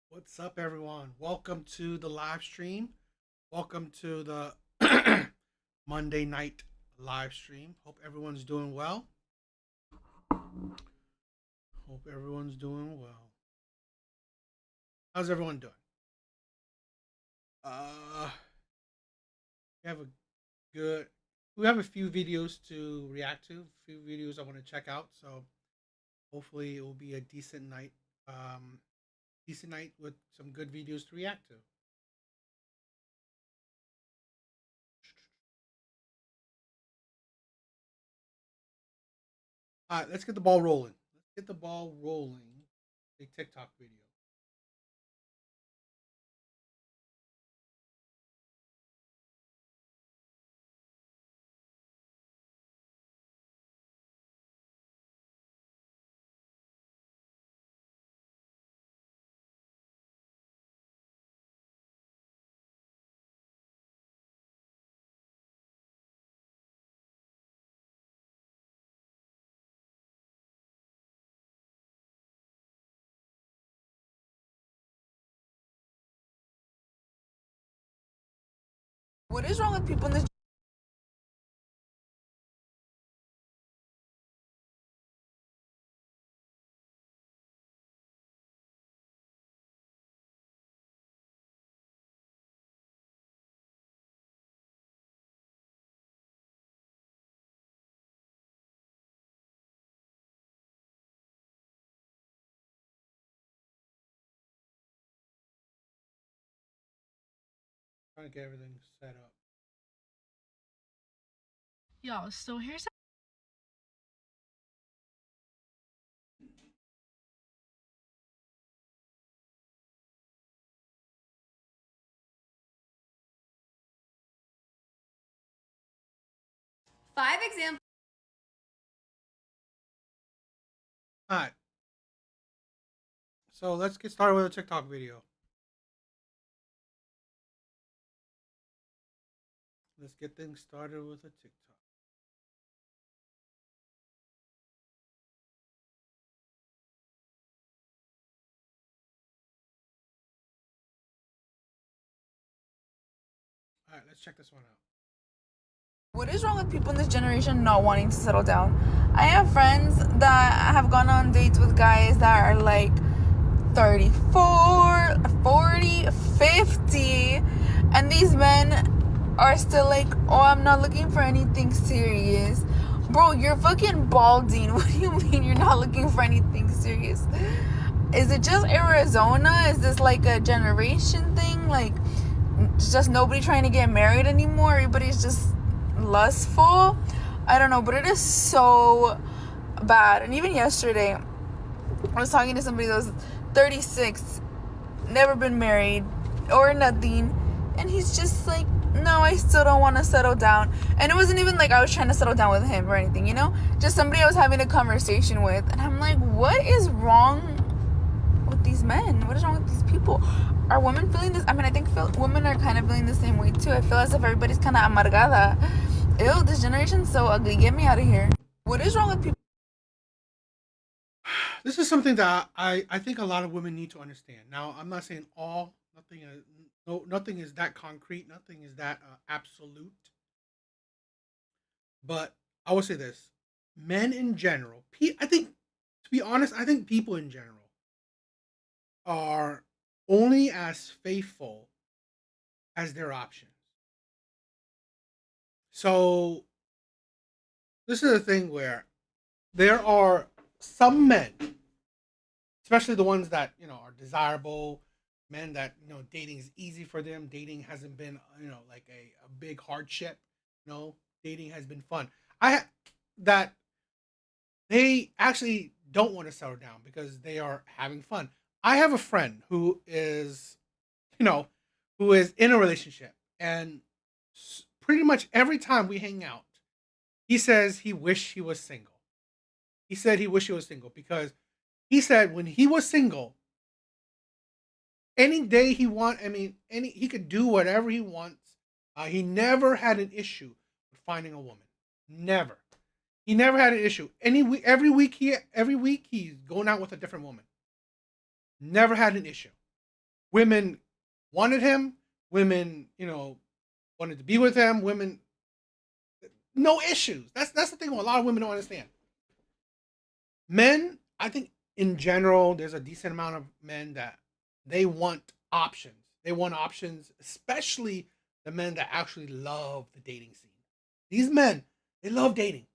What's up, everyone? Welcome to the live stream. Welcome to the Monday night live stream. Hope everyone's doing well. Hope everyone's doing well. How's everyone doing? Uh, we have a good. We have a few videos to react to. A few videos I want to check out. So hopefully it will be a decent night. Decent night with some good videos to react to. All right, let's get the ball rolling. Let's get the ball rolling. A TikTok video. What is wrong with people in this? Trying to get everything set up. Yo, so here's 5 examples. All right. So let's get started with a TikTok video. Let's get things started with a TikTok. All right, let's check this one out. what is wrong with people in this generation not wanting to settle down? I have friends that have gone on dates with guys that are like 34, 40, 50, and these men are still like, oh, I'm not looking for anything serious. Bro, you're fucking balding. What do you mean you're not looking for anything serious? Is it just Arizona? Is this like a generation thing? Like, it's just nobody trying to get married anymore? Everybody's just lustful? I don't know, but it is so bad. And even yesterday, I was talking to somebody that was 36, never been married or nothing, and he's just like, no, I still don't want to settle down. And it wasn't even like I was trying to settle down with him or anything, you know, just somebody I was having a conversation with. And I'm like, what is wrong with these men? What is wrong with these people? Are women feeling this? I mean, I think women are kind of feeling the same way too. I feel as if everybody's kind of amargada. Ew, this generation's so ugly. Get me out of here. What is wrong with people? This is something that I think a lot of women need to understand. Now, I'm not saying all. Nothing is that concrete. Nothing is that absolute. But I will say this: men in general. I think, to be honest, I think people in general are only as faithful as their options. So this is a thing where there are some men, especially the ones that are desirable, men that dating is easy for them. Dating hasn't been like a big hardship. Dating has been fun. That they actually don't want to settle down because they are having fun. I have a friend you know, who is in a relationship, and pretty much every time we hang out, He says he wished he was single. He said he wished he was single because he said when he was single, any day he he could do whatever he wants. He never had an issue with finding a woman. Never. He never had an issue. Every week he's going out with a different woman. Never had an issue. Women wanted him. Women, wanted to be with him. Women, no issues. That's the thing. A lot of women don't understand. Men, I think in general, there's a decent amount of men that they want options. They want options, especially the men that actually love the dating scene. These men, they love dating.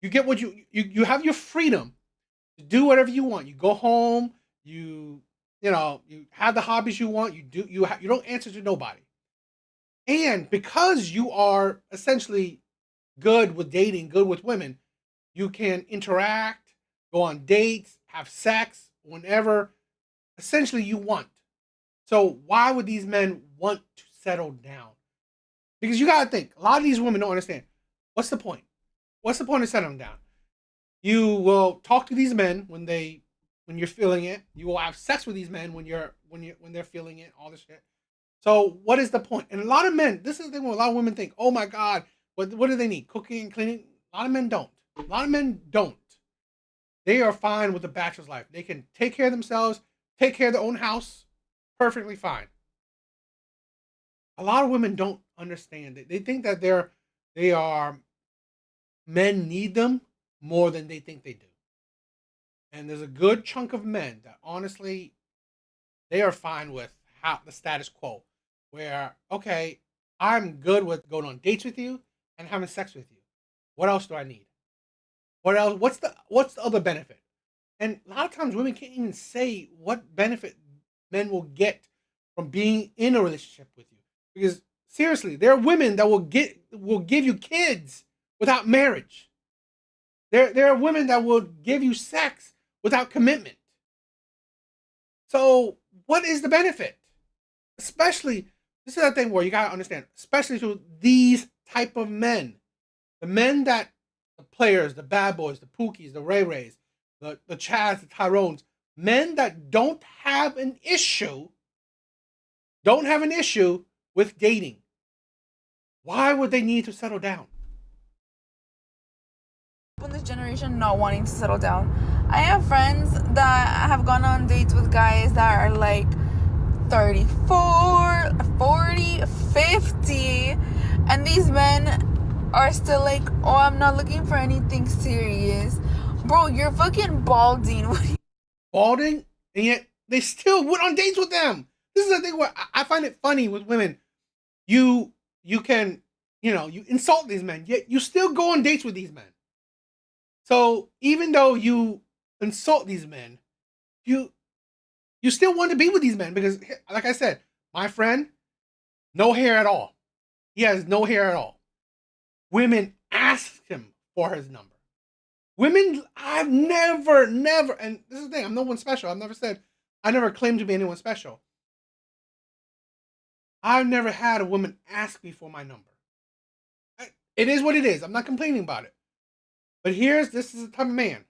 You get what you have your freedom to do whatever you want. You go home, you have the hobbies you want. You don't answer to nobody. And because you are essentially good with dating, good with women, you can interact, go on dates, have sex whenever essentially you want. So why would these men want to settle down? Because you gotta think, a lot of these women don't understand. What's the point? What's the point of settling down? You will talk to these men when you're feeling it. You will have sex with these men when they're feeling it, all this shit. So what is the point? And a lot of men, this is the thing where a lot of women think, oh my God, what do they need? Cooking and cleaning? A lot of men don't. A lot of men don't. They are fine with the bachelor's life. They can take care of themselves, take care of their own house, perfectly fine. A lot of women don't understand it. They think that men need them more than they think they do. And there's a good chunk of men that honestly, they are fine with the status quo. Where, okay, I'm good with going on dates with you and having sex with you. What else do I need? What else? What's the other benefit? And a lot of times women can't even say what benefit men will get from being in a relationship with you. Because seriously, there are women that will give you kids without marriage. There are women that will give you sex without commitment. So what is the benefit? Especially, this is the thing where you gotta understand, especially to these type of men. The men that, the players, the bad boys, the Pookies, the Ray Rays, the Chads, the Tyrones, men that don't have an issue with dating. Why would they need to settle down? In this generation not wanting to settle down. I have friends that have gone on dates with guys that are like 34, 40, 50, and these men are still like, oh, I'm not looking for anything serious. Bro, you're fucking balding. Balding, and yet they still went on dates with them. This is the thing where I find it funny with women. You can, you insult these men, yet you still go on dates with these men. So even though you insult these men, you still want to be with these men because, like I said, my friend, no hair at all. He has no hair at all. Women asked him for his number. Women, I've never, and this is the thing, I'm no one special. I never claimed to be anyone special. I've never had a woman ask me for my number. It is what it is. I'm not complaining about it. But this is the type of man.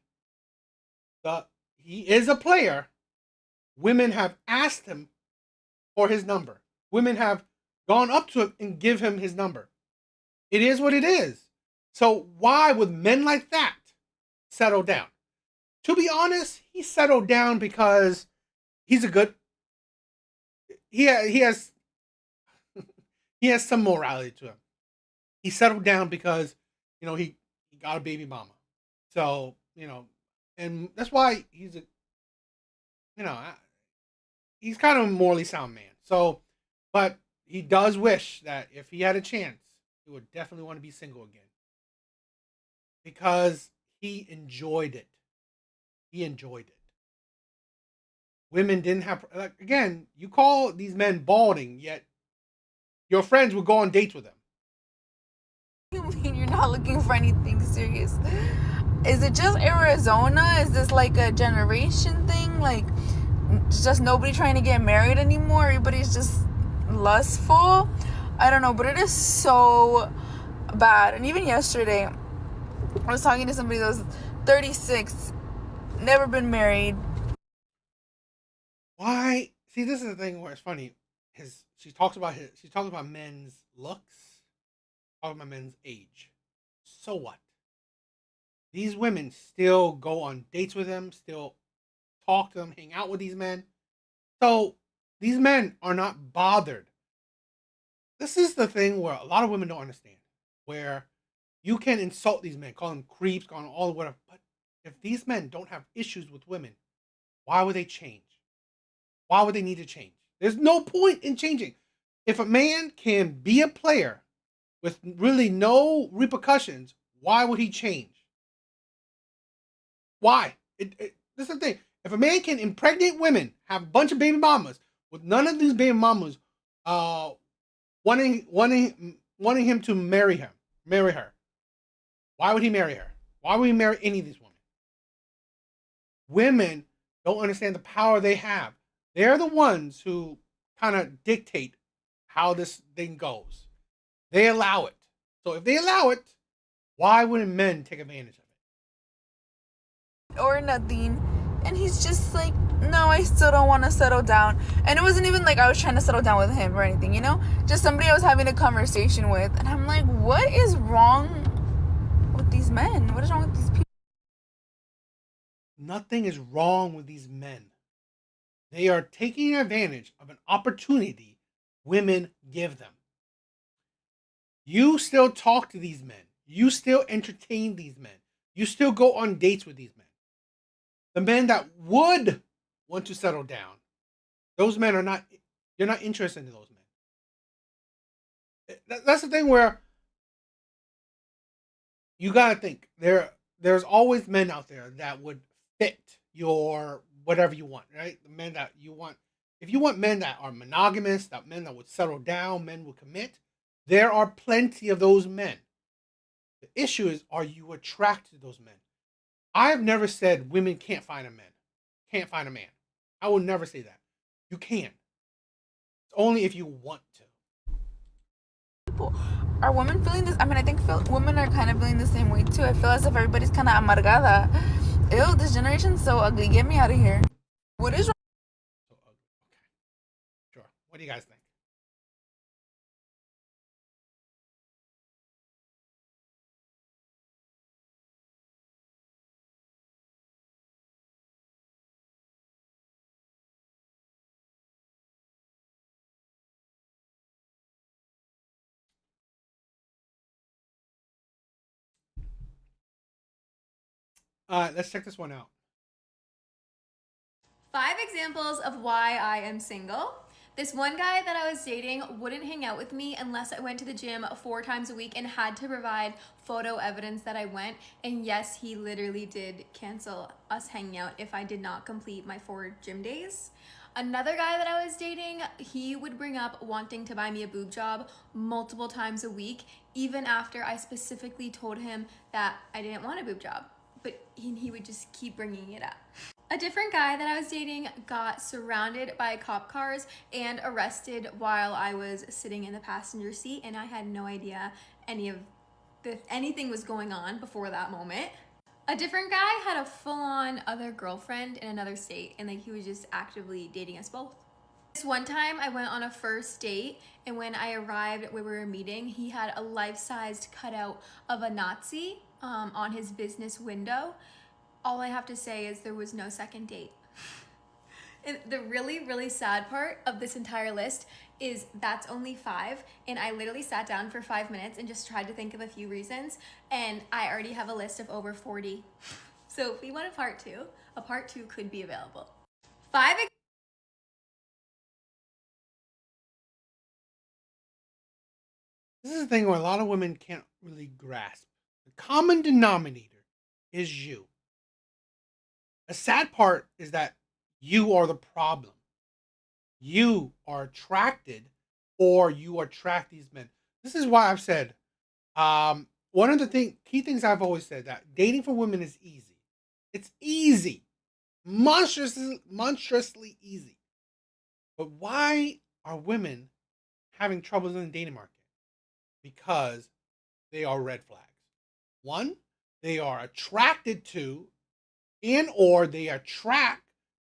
He is a player. Women have asked him for his number. Women have gone up to him and give him his number. It is what it is. So why would men like that settle down? To be honest, he settled down because he has some morality to him. He settled down because he got a baby mama. So, and that's why he's he's kind of a morally sound man. So, but he does wish that if he had a chance, he would definitely want to be single again. Because he enjoyed it. He enjoyed it. Women didn't have, again, you call these men balding, yet your friends would go on dates with them. You mean you're not looking for anything serious? Is it just Arizona? Is this like a generation thing? Like, it's just nobody trying to get married anymore? Everybody's just lustful? I don't know, but it is so bad. And even yesterday, I was talking to somebody that was 36, never been married. Why? See, this is the thing where it's funny. She talks about men's looks, talking about men's age. So what? These women still go on dates with them, still talk to them, hang out with these men. So these men are not bothered. This is the thing where a lot of women don't understand. Where you can insult these men, call them creeps, call them all whatever. But if these men don't have issues with women, why would they change? Why would they need to change? There's no point in changing. If a man can be a player with really no repercussions, why would he change? Why? This is the thing. If a man can impregnate women, have a bunch of baby mamas, with none of these baby mamas uh, wanting him to marry her, why would he marry her? Why would he marry any of these women? Women don't understand the power they have. They're the ones who kind of dictate how this thing goes. They allow it. So if they allow it, why wouldn't men take advantage of it? Or nothing. And he's just like, no, I still don't want to settle down. And it wasn't even like I was trying to settle down with him or anything, you know? Just somebody I was having a conversation with. And I'm like, what is wrong with these men? What is wrong with these people? Nothing is wrong with these men. They are taking advantage of an opportunity women give them. You still talk to these men. You still entertain these men. You still go on dates with these men. The men that would want to settle down, those men are not, you're not interested in those men. That's the thing where you got to think. There's always men out there that would fit your whatever you want, right? The men that you want. If you want men that are monogamous, that men that would settle down, men would commit, there are plenty of those men. The issue is, are you attracted to those men? I have never said women can't find a man. Can't find a man. I will never say that. You can. It's only if you want to. Are women feeling this? I mean, I think women are kind of feeling the same way too. I feel as if everybody's kind of amargada. Ew, this generation's so ugly. Get me out of here. What is wrong? So ugly. Okay. Sure. What do you guys think? Let's check this one out. 5 examples of why I am single. This one guy that I was dating wouldn't hang out with me unless I went to the gym 4 times a week and had to provide photo evidence that I went. And yes, he literally did cancel us hanging out if I did not complete my 4 gym days. Another guy that I was dating, he would bring up wanting to buy me a boob job multiple times a week, even after I specifically told him that I didn't want a boob job. But he would just keep bringing it up. A different guy that I was dating got surrounded by cop cars and arrested while I was sitting in the passenger seat, and I had no idea anything was going on before that moment. A different guy had a full-on other girlfriend in another state, and he was just actively dating us both. This one time I went on a first date, and when I arrived where we were meeting, he had a life-sized cutout of a Nazi on his business window. All I have to say is there was no second date. And the really, really sad part of this entire list is that's only 5, and I literally sat down for 5 minutes and just tried to think of a few reasons, and I already have a list of over 40. So if we want a part 2 could be available. 5. This is the thing where a lot of women can't really grasp. The common denominator is you. The sad part is that you are the problem. You are attracted, or you attract these men. This is why I've said, one of the key things I've always said, that dating for women is easy. It's easy, monstrously easy. But why are women having troubles in the dating market? Because they are red flags. One, they are attracted to and or they attract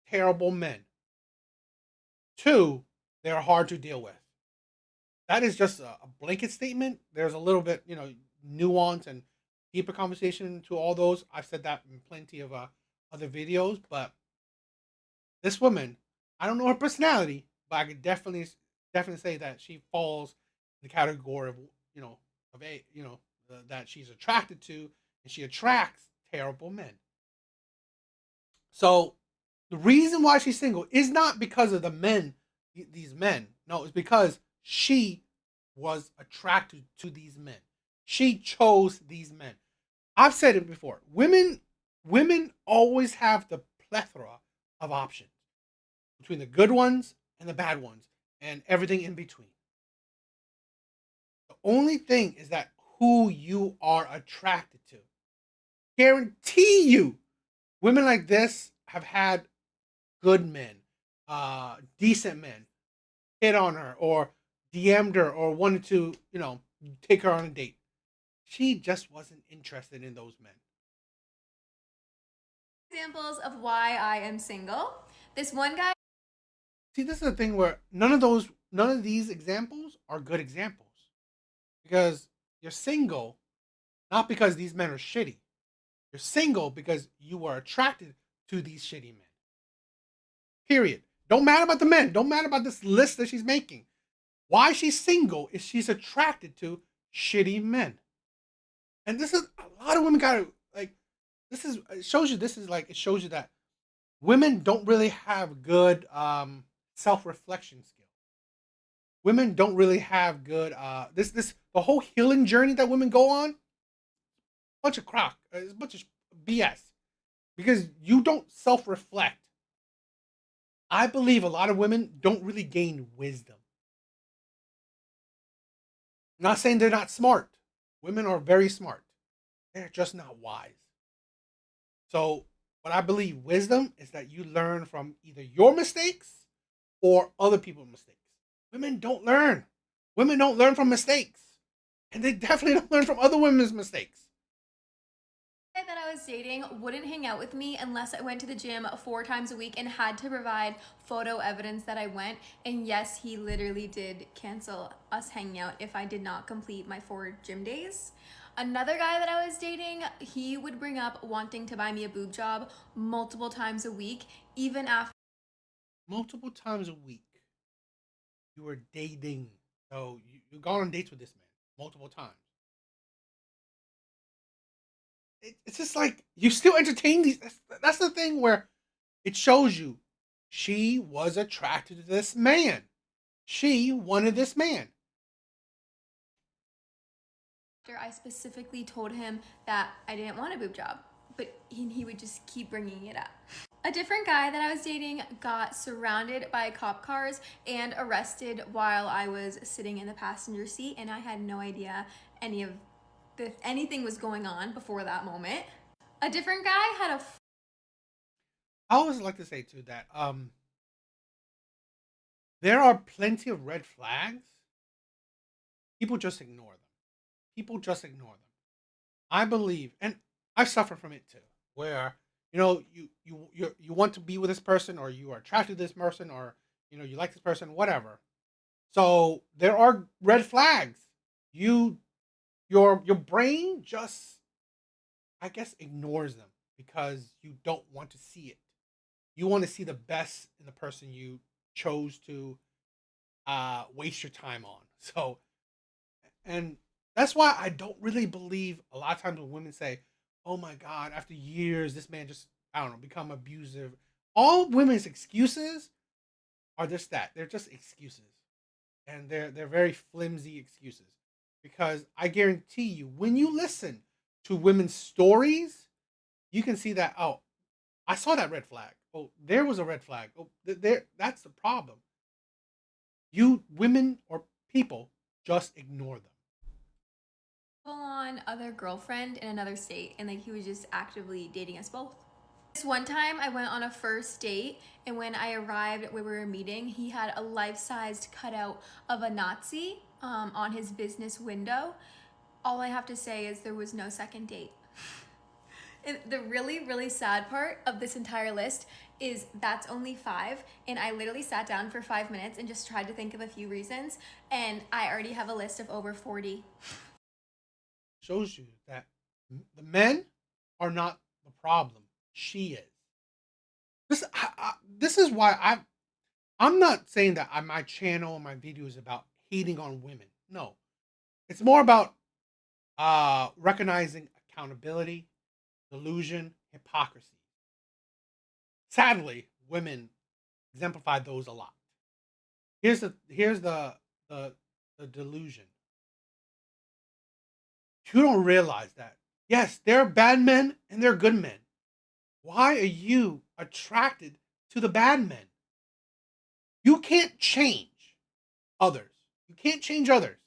terrible men. Two, they're hard to deal with. That is just a blanket statement. There's a little bit, nuance and deeper conversation to all those. I've said that in plenty of other videos, but this woman, I don't know her personality, but I could definitely say that she falls in the category of that she's attracted to, and she attracts terrible men. So the reason why she's single is not because of the men, these men. No, it's because she was attracted to these men. She chose these men. I've said it before. Women always have the plethora of options between the good ones and the bad ones and everything in between. The only thing is that who you are attracted to. Guarantee you, women like this have had good men, decent men, hit on her or DM'd her or wanted to, take her on a date. She just wasn't interested in those men. Examples of why I am single. This one guy. See, this is the thing where none of these examples are good examples. Because you're single, not because these men are shitty. You're single because you are attracted to these shitty men. Period. Don't matter about the men. Don't matter about this list that she's making. Why she's single is she's attracted to shitty men. And this is a lot of women gotta it shows you that women don't really have good self-reflection skills. Women don't really have good the whole healing journey that women go on, bunch of crock, it's a bunch of BS. Because you don't self-reflect. I believe a lot of women don't really gain wisdom. I'm not saying they're not smart. Women are very smart. They're just not wise. So, what I believe wisdom is that you learn from either your mistakes or other people's mistakes. Women don't learn. Women don't learn from mistakes. And they definitely don't learn from other women's mistakes. That I was dating wouldn't hang out with me unless I went to the gym 4 times a week and had to provide photo evidence that I went. And yes, he literally did cancel us hanging out if I did not complete my 4 gym days. Another guy that I was dating, he would bring up wanting to buy me a boob job multiple times a week, even after. Multiple times a week. You were dating. So you gone on dates with this man multiple times. It's just like you still entertain these. That's the thing where it shows you she was attracted to this man. She wanted this man. I specifically told him that I didn't want a boob job, but he would just keep bringing it up. A different guy that I was dating got surrounded by cop cars and arrested while I was sitting in the passenger seat, and I had no idea anything was going on before that moment. A different guy had a. I always like to say too that there are plenty of red flags. People just ignore them. People just ignore them. I believe, and I've suffered from it too, where you want to be with this person, or you are attracted to this person, or you like this person, whatever. So there are red flags. Your brain just, I guess, ignores them because you don't want to see it. You want to see the best in the person you chose to waste your time on. So, and that's why I don't really believe a lot of times when women say, "Oh my God, after years, this man just, I don't know, become abusive." All women's excuses are just that. They're just excuses. And they're very flimsy excuses. Because I guarantee you, when you listen to women's stories, you can see that, oh, I saw that red flag. Oh, there was a red flag. Oh, that's the problem. You women or people just ignore them. Full-on other girlfriend in another state, and like he was just actively dating us both. This one time I went on a first date, and when I arrived where we were meeting, he had a life-sized cutout of a Nazi on his business window. All I have to say is there was no second date. And the really, really sad part of this entire list is that's only 5. And I literally sat down for 5 minutes and just tried to think of a few reasons. And I already have a list of over 40. Shows you that the men are not the problem. She is. This is why I'm not saying that my channel and my video is about hating on women. No, it's more about recognizing accountability, delusion, hypocrisy. Sadly, women exemplify those a lot. Here's the delusion. You don't realize that. Yes, there are bad men and there are good men. Why are you attracted to the bad men? You can't change others. You can't change others.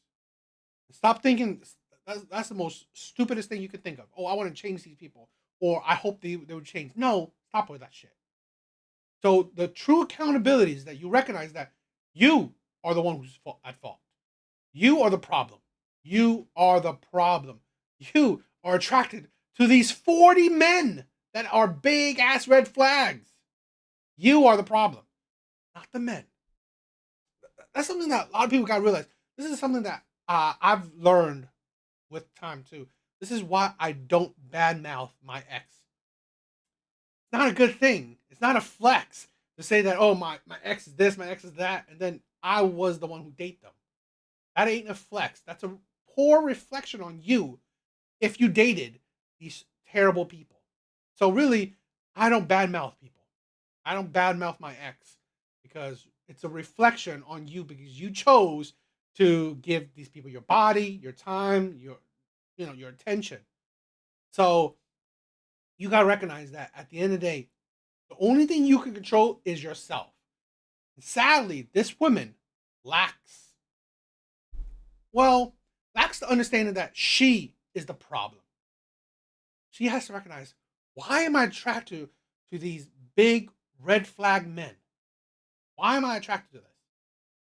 Stop thinking that's the most stupidest thing you could think of. Oh, I want to change these people, or I hope they would change. No, stop with that shit. So the true accountability is that you recognize that you are the one who's at fault. You are the problem. You are the problem. You are attracted to these 40 men that are big ass red flags. You are the problem, not the men. That's something that a lot of people got to realize. This is something that I've learned with time too. This is why I don't badmouth my ex. It's not a good thing. It's not a flex to say that, oh, my ex is this, my ex is that, and then I was the one who dated them. That ain't a flex. That's a poor reflection on you if you dated these terrible people. So really, I don't badmouth people. I don't badmouth my ex because it's a reflection on you because you chose to give these people your body, your time, your attention. So you gotta recognize that at the end of the day, the only thing you can control is yourself. And sadly, this woman lacks, lacks the understanding that she is the problem. She has to recognize, why am I attracted to these big red flag men? Why am I attracted to this?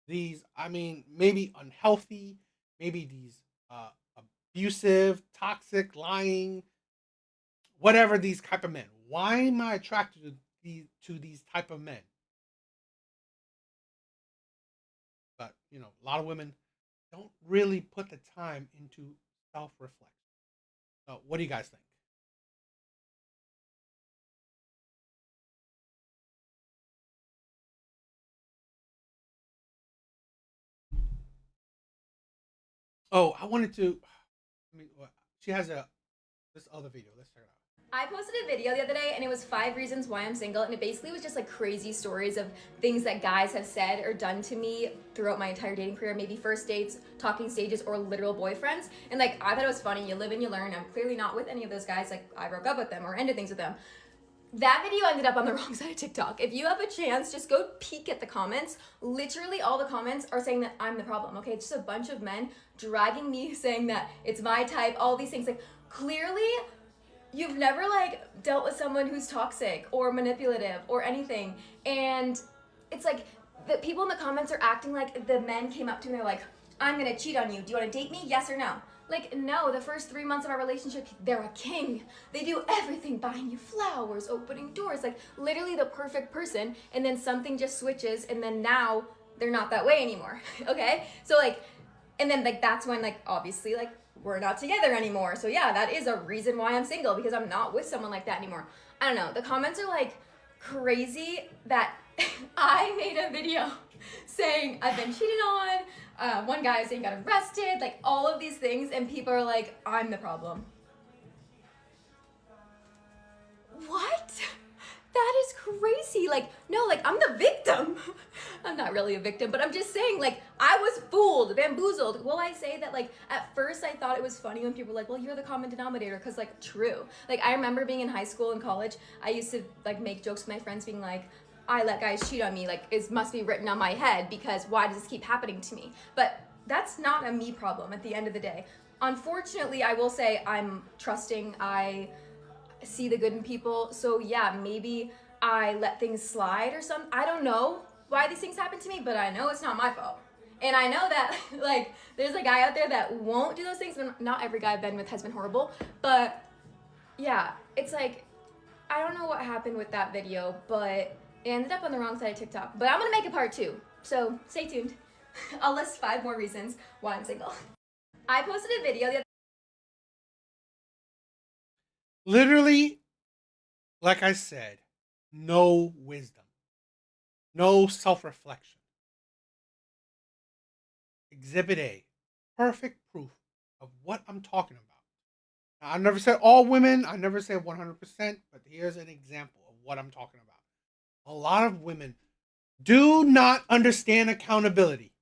These, maybe unhealthy, maybe these abusive, toxic, lying, whatever these type of men. Why am I attracted to these type of men? But a lot of women don't really put the time into self-reflection. So, what do you guys think? Oh, I wanted to. She has this other video. Let's check it out. I posted a video the other day and it was 5 reasons why I'm single, and it basically was just like crazy stories of things that guys have said or done to me throughout my entire dating career, maybe first dates, talking stages, or literal boyfriends. And like, I thought it was funny. You live and you learn. I'm clearly not with any of those guys. Like, I broke up with them or ended things with them. That video ended up on the wrong side of TikTok. If you have a chance, just go peek at the comments. Literally all the comments are saying that I'm the problem, okay? It's just a bunch of men dragging me, saying that it's my type, all these things. Like, clearly you've never like dealt with someone who's toxic or manipulative or anything. And it's like the people in the comments are acting like the men came up to me and they're like, I'm gonna cheat on you. Do you wanna date me? Yes or no? Like, no, the first 3 months of our relationship, they're a king. They do everything, buying you flowers, opening doors, like literally the perfect person. And then something just switches and then now they're not that way anymore, okay? So like, and then like that's when like obviously like we're not together anymore. So yeah, that is a reason why I'm single, because I'm not with someone like that anymore. I don't know, the comments are like crazy that I made a video saying I've been cheated on, one guy saying got arrested, like all of these things, and people are like, I'm the problem. What? That is crazy. Like, no, like I'm the victim. I'm not really a victim, but I'm just saying, like, I was fooled, bamboozled. Will I say that, like, at first I thought it was funny when people were like, well, you're the common denominator, because, like, true. Like, I remember being in high school and college, I used to, like, make jokes with my friends being like, I let guys cheat on me, like, it must be written on my head, because why does this keep happening to me? But that's not a me problem at the end of the day. Unfortunately, I will say I'm trusting, I see the good in people. So yeah, maybe I let things slide or something. I don't know why these things happen to me, but I know it's not my fault. And I know that like there's a guy out there that won't do those things. Not every guy I've been with has been horrible, but yeah, it's like I don't know what happened with that video, but it ended up on the wrong side of TikTok. But I'm gonna make a part 2, so stay tuned. I'll list 5 more reasons why I'm single. I posted a video the other. Literally, like I said, no wisdom, no self-reflection. Exhibit A, perfect proof of what I'm talking about. Now, I never said all women, I never said 100%, but here's an example of what I'm talking about. A lot of women do not understand accountability.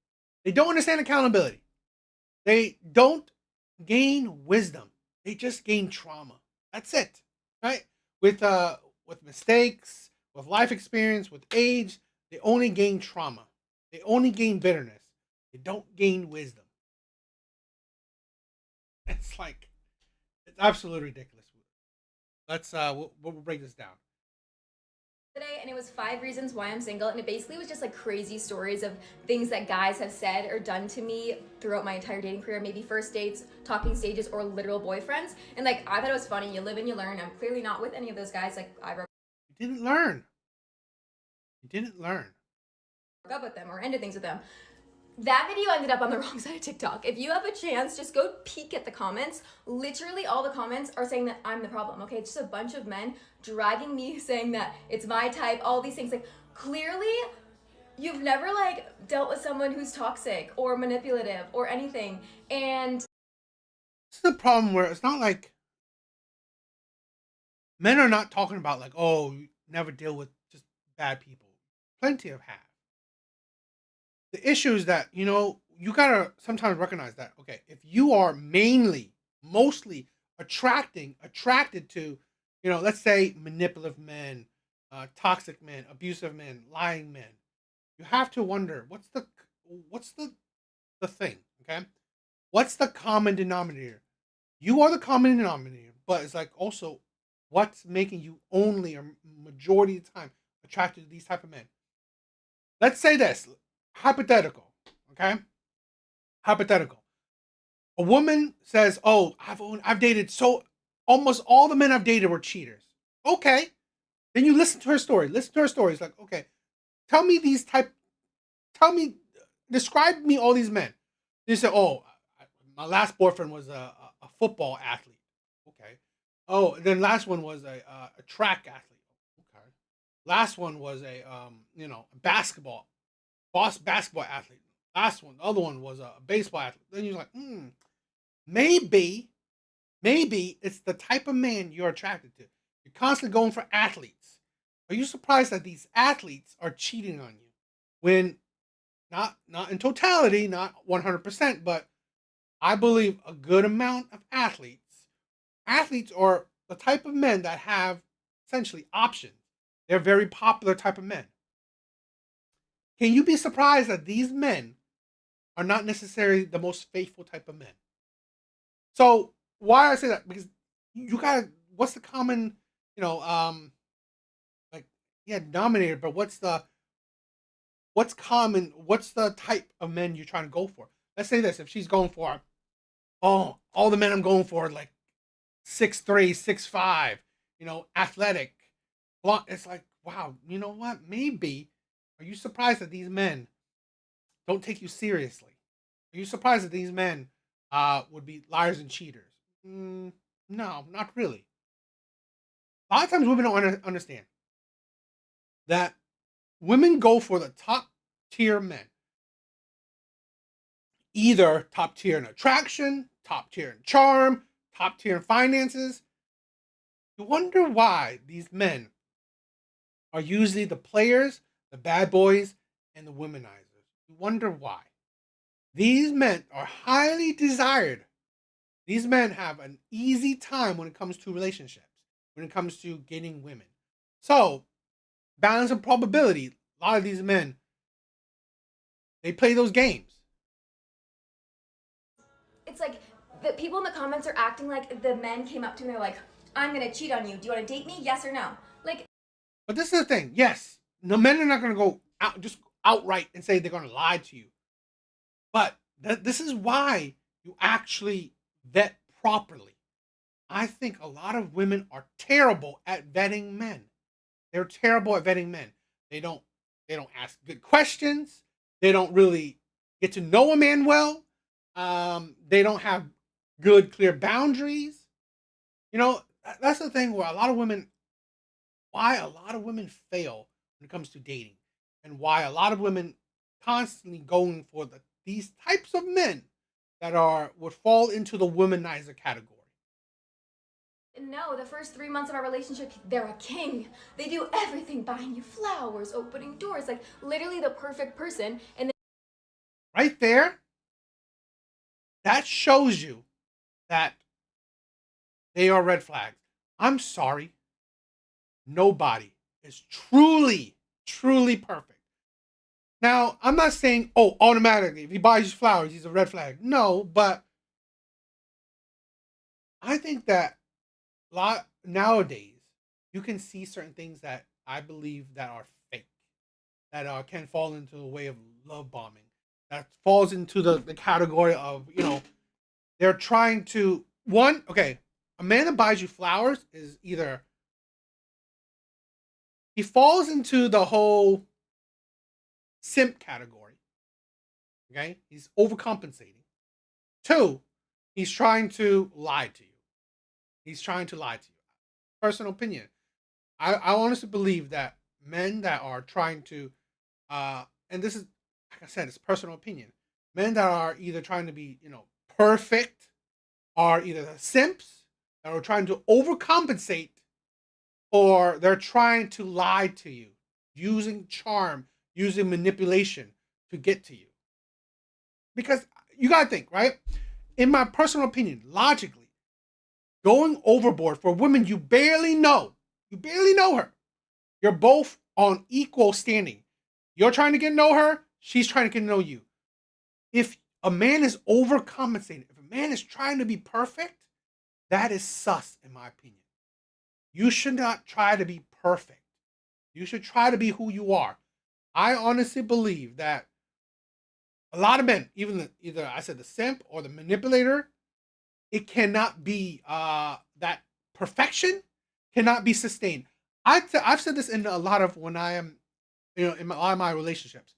They don't understand accountability. They don't gain wisdom. They just gain trauma. That's it. Right? With mistakes, with life experience, with age, they only gain trauma. They only gain bitterness. They don't gain wisdom. It's like it's absolutely ridiculous. Let's we'll break this down. Today, and it was 5 reasons why I'm single, and it basically was just like crazy stories of things that guys have said or done to me throughout my entire dating career, maybe first dates, talking stages, or literal boyfriends. And like I thought it was funny. You live and you learn. I'm clearly not with any of those guys. Like I broke You didn't learn. You didn't learn. up with them or ended things with them. That video ended up on the wrong side of TikTok. If you have a chance, just go peek at the comments. Literally all the comments are saying that I'm the problem, okay? It's just a bunch of men dragging me, saying that it's my type, all these things. Like, clearly, you've never, like, dealt with someone who's toxic or manipulative or anything. And This is the problem where it's not like men are not talking about like, oh, you never deal with just bad people. Plenty of have. The issue is that, you gotta sometimes recognize that, okay, if you are mostly attracted to, let's say manipulative men, toxic men, abusive men, lying men, you have to wonder what's the thing, okay? What's the common denominator? You are the common denominator, but it's like also what's making you only or majority of the time attracted to these type of men. Let's say this, hypothetical, okay? Hypothetical. A woman says, "Oh, I've dated almost all the men I've dated were cheaters." Okay, then you listen to her story. Listen to her story. It's like, okay, tell me tell me, describe me all these men. They say, "Oh, my last boyfriend was a football athlete." Okay. Oh, then last one was a track athlete. Okay. Last one was a basketball athlete. Last one, the other one was a baseball athlete. Then you're like, maybe, maybe it's the type of man you're attracted to. You're constantly going for athletes. Are you surprised that these athletes are cheating on you? When not in totality, not 100%, but I believe a good amount of athletes are the type of men that have essentially options. They're very popular type of men. Can you be surprised that these men are not necessarily the most faithful type of men? So why I say that? Because you gotta what's the common, you know, like yeah, denominator, but what's common, what's the type of men you're trying to go for? Let's say this, if she's going for all the men I'm going for are like 6'3", 6'5", athletic. It's like, wow, you know what? Maybe are you surprised that these men don't take you seriously? Are you surprised that these men would be liars and cheaters? No, not really. A lot of times women don't understand that women go for the top tier men. Either top tier in attraction, top tier in charm, top tier in finances. You wonder why these men are usually the players, the bad boys, and the womanizers. You wonder why. These men are highly desired. These men have an easy time when it comes to relationships, when it comes to getting women. So, balance of probability. A lot of these men, they play those games. it's like the people in the comments are acting like the men came up to me and they're like, I'm gonna cheat on you. Do you wanna date me? Yes or no? Like, But this is the thing. Yes, no men are not going to go out just outright and say they're going to lie to you. But this is why you actually vet properly. I think a lot of women are terrible at vetting men. They're terrible at vetting men. They don't they don't ask good questions. They don't really get to know a man well. They don't have good clear boundaries. That's the thing where a lot of women why a lot of women fail when it comes to dating and why a lot of women constantly going for these types of men that are would fall into the womanizer category. No, the first 3 months of our relationship, they're a king. They do everything, buying you flowers, opening doors, like literally the perfect person. And Right there, that shows you that they are red flags. I'm sorry. Nobody is truly, truly perfect. Now, I'm not saying, oh, automatically, if he buys you flowers, he's a red flag. No, but I think that lot nowadays you can see certain things that I believe that are fake, that can fall into the way of love bombing, that falls into the category of, they're trying to one, okay, a man that buys you flowers is either he falls into the whole simp category. Okay, he's overcompensating. Two, he's trying to lie to you. He's trying to lie to you. Personal opinion. I honestly believe that men that are trying to, and this is, like I said, it's personal opinion. Men that are either trying to be, perfect, are either the simps that are trying to overcompensate, or they're trying to lie to you, using charm, using manipulation to get to you. Because you gotta think, right? In my personal opinion, logically, going overboard for women you barely know her. You're both on equal standing. You're trying to get to know her, she's trying to get to know you. If a man is overcompensating, if a man is trying to be perfect, that is sus, in my opinion. You should not try to be perfect. You should try to be who you are. I honestly believe that a lot of men, either I said the simp or the manipulator, it cannot be that perfection cannot be sustained. I've said this in a lot of when I am, in a lot of my relationships.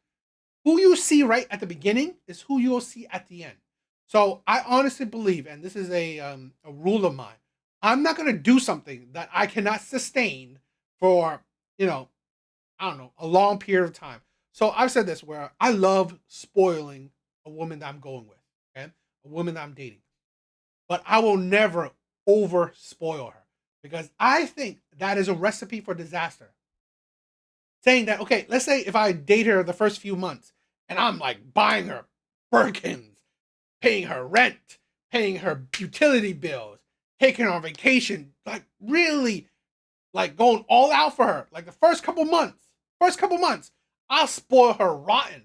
Who you see right at the beginning is who you'll see at the end. So I honestly believe, and this is a rule of mine, I'm not going to do something that I cannot sustain for, I don't know, a long period of time. So I've said this where I love spoiling a woman that I'm going with, okay? A woman that I'm dating. But I will never over spoil her because I think that is a recipe for disaster. Saying that, okay, let's say if I date her the first few months and I'm like buying her Birkins, paying her rent, paying her utility bills, taking her on vacation, like really like going all out for her. Like the first couple months, I'll spoil her rotten.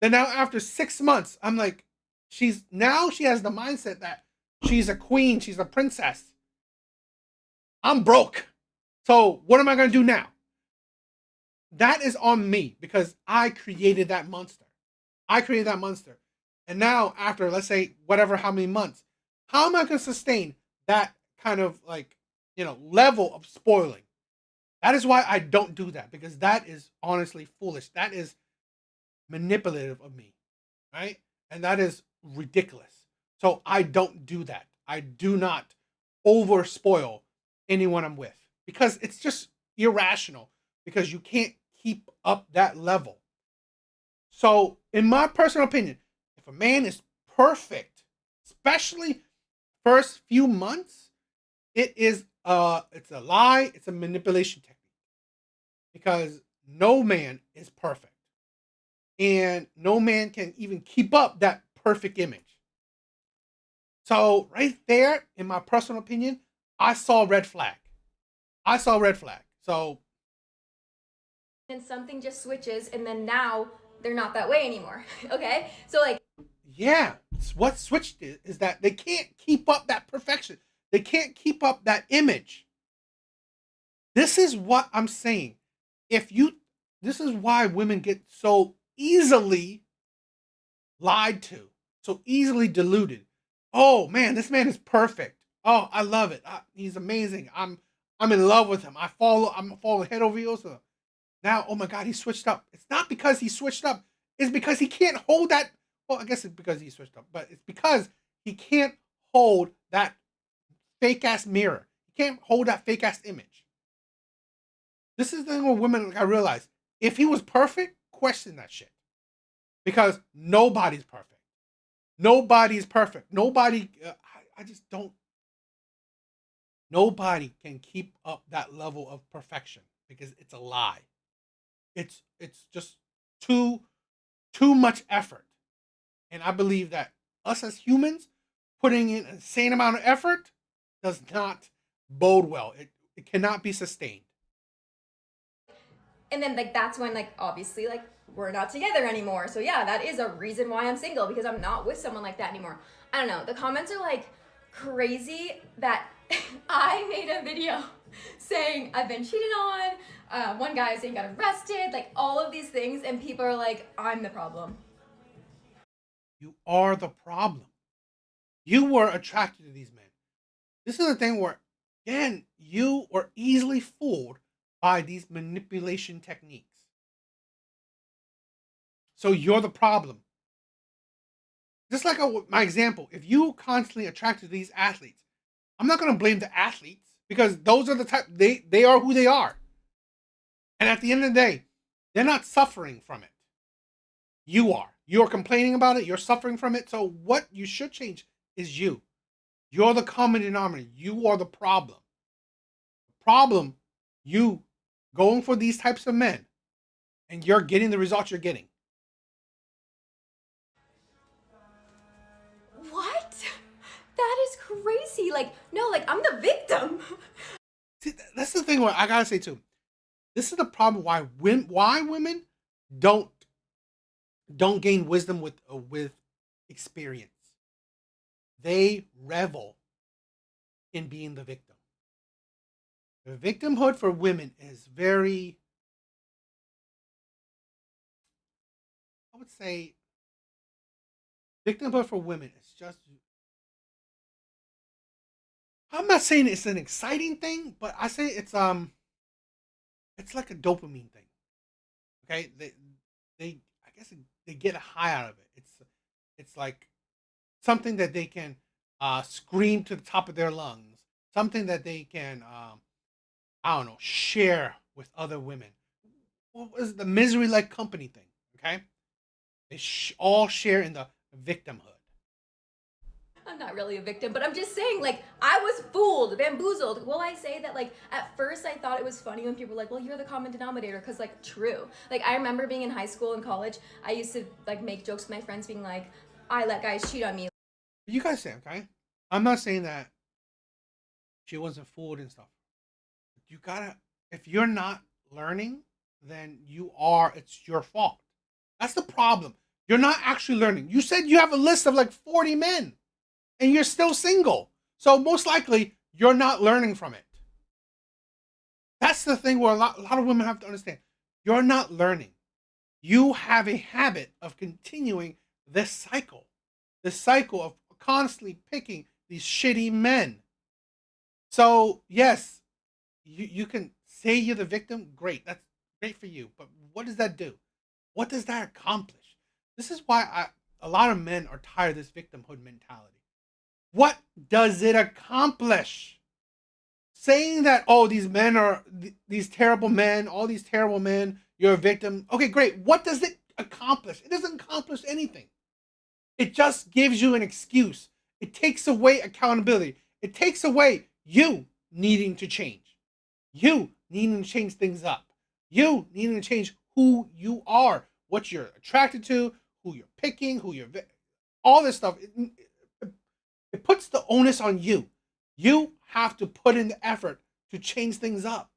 Then now after 6 months, I'm like, she has the mindset that she's a queen, she's a princess. I'm broke. So what am I gonna do now? That is on me because I created that monster. I created that monster. And now after let's say whatever how many months, how am I gonna sustain that kind of like, level of spoiling? That is why I don't do that because that is honestly foolish. That is manipulative of me, right? And that is ridiculous. So I don't do that. I do not over spoil anyone I'm with because it's just irrational because you can't keep up that level. So, in my personal opinion, if a man is perfect, especially first few months, it's a lie, it's a manipulation technique because no man is perfect. And no man can even keep up that perfect image. So right there, in my personal opinion, I saw red flag. I saw red flag. So then something just switches, and then now they're not that way anymore. Okay? So, like, yeah, what switched it is that they can't keep up that perfection. They can't keep up that image. This is what I'm saying. If you, this is why women get so easily lied to, so easily deluded. Oh man, this man is perfect. Oh, I love it. He's amazing. I'm in love with him. I'm falling head over heels. Now, oh my God, he switched up. It's not because he switched up. It's because he can't hold that. Well, I guess it's because he switched up, but it's because he can't hold that fake ass mirror. He can't hold that fake ass image. This is the thing with women. Like I realize, if he was perfect, question that shit, because nobody's perfect. Nobody's perfect. Nobody. I just don't. Nobody can keep up that level of perfection because it's a lie. It's just too too much effort. And I believe that us as humans putting in an insane amount of effort does not bode well. It cannot be sustained. And then like that's when like obviously like we're not together anymore. So yeah, that is a reason why I'm single, because I'm not with someone like that anymore. I don't know. The comments are like crazy that I made a video saying I've been cheated on. One guy saying got arrested, like all of these things, and people are like, I'm the problem. You are the problem. You were attracted to these men. This is the thing where, again, you were easily fooled by these manipulation techniques. So you're the problem. Just like my example, if you constantly attracted to these athletes, I'm not going to blame the athletes because those are the type, they are who they are. And at the end of the day, they're not suffering from it. You are. You're complaining about it. You're suffering from it. So what you should change is you. You're the common denominator. You are the problem. The problem, you going for these types of men, and you're getting the results you're getting. What? That is crazy. Like, no, like I'm the victim. See, that's the thing where I gotta say too. This is the problem why women don't gain wisdom with experience. They revel in being the victim. The victimhood for women is very, I would say, victimhood for women is just. I'm not saying it's an exciting thing, but I say it's like a dopamine thing. Okay, they I guess they get a high out of it. It's like something that they can scream to the top of their lungs, something that they can I don't know, share with other women. What was the misery like company thing? Okay, they all share in the victimhood. I'm not really a victim, but I'm just saying, like, I was fooled, bamboozled. Will I say that, like, at first I thought it was funny when people were like, well, you're the common denominator, because, like, true. Like, I remember being in high school and college, I used to, like, make jokes with my friends being like, I let guys cheat on me. You guys say, okay, I'm not saying that she wasn't fooled and stuff. You gotta, if you're not learning, then it's your fault. That's the problem. You're not actually learning. You said you have a list of like 40 men and you're still single. So most likely you're not learning from it. That's the thing where a lot of women have to understand. You're not learning. You have a habit of continuing this cycle of constantly picking these shitty men. So, yes, you can say you're the victim. Great. That's great for you. But what does that do? What does that accomplish? This is why a lot of men are tired of this victimhood mentality. What does it accomplish? Saying that, oh, these men are these terrible men, all these terrible men, you're a victim. Okay, great. What does it accomplish? It doesn't accomplish anything. It just gives you an excuse. It takes away accountability. It takes away you needing to change. You needing to change things up. You needing to change who you are, what you're attracted to, who you're picking, all this stuff. It puts the onus on you. You have to put in the effort to change things up.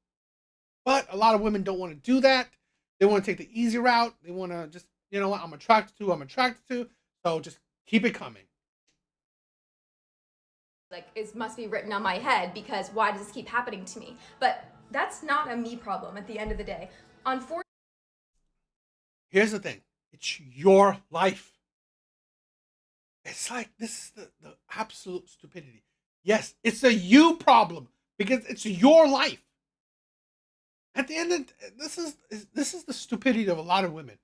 But a lot of women don't want to do that. They want to take the easy route. They want to just, you know what, I'm attracted to. So just keep it coming. Like, it must be written on my head because why does this keep happening to me? But that's not a me problem at the end of the day. Unfortunately, Here's the thing. It's your life. It's like this is the absolute stupidity. Yes, it's a you problem because it's your life. At the end of this is the stupidity of a lot of women.